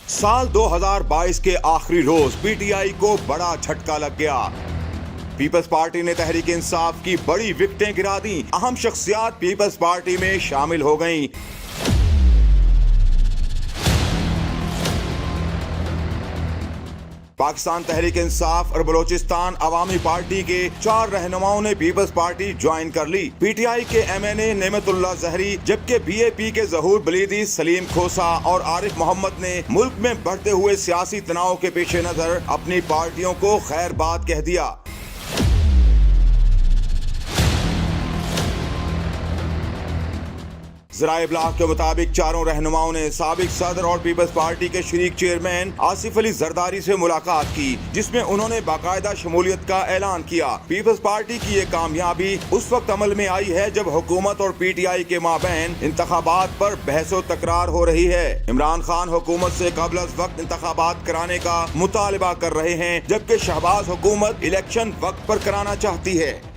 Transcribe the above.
साल 2022 के आखिरी रोज पीटीआई को बड़ा झटका लग गया। पीपल्स पार्टी ने तहरीक इंसाफ की बड़ी विकेटें गिरा दी। अहम शख्सियात पीपल्स पार्टी में शामिल हो गईं। पाकिस्तान तहरीक इंसाफ और बलोचिस्तान अवामी पार्टी के 4 रहनुमाओं ने पीपल्स पार्टी ज्वाइन कर ली। पीटीआई के एमएनए नेमतुल्लाह जहरी, जबकि बीएपी के ज़हूर बलीदी, सलीम खोसा और आरिफ मोहम्मद ने मुल्क में बढ़ते हुए सियासी तनाव के पेश नजर अपनी पार्टियों को खैर बात कह दिया। ज़राए इब्लाग के मुताबिक चारों रहनुमाओं ने साबिक सदर और पीपल्स पार्टी के शरीक चेयरमैन आसिफ अली जरदारी से मुलाकात की, जिसमें उन्होंने बाकायदा शमूलियत का ऐलान किया। पीपल्स पार्टी की ये कामयाबी उस वक्त अमल में आई है जब हुकूमत और पीटीआई के माबैन इंतखाबात पर बहसो तकरार हो रही है। इमरान खान हुकूमत से कबल अज वक्त इंतखाबात कराने का मुतालबा कर रहे हैं, जबकि शहबाज हुकूमत इलेक्शन वक्त पर कराना चाहती है।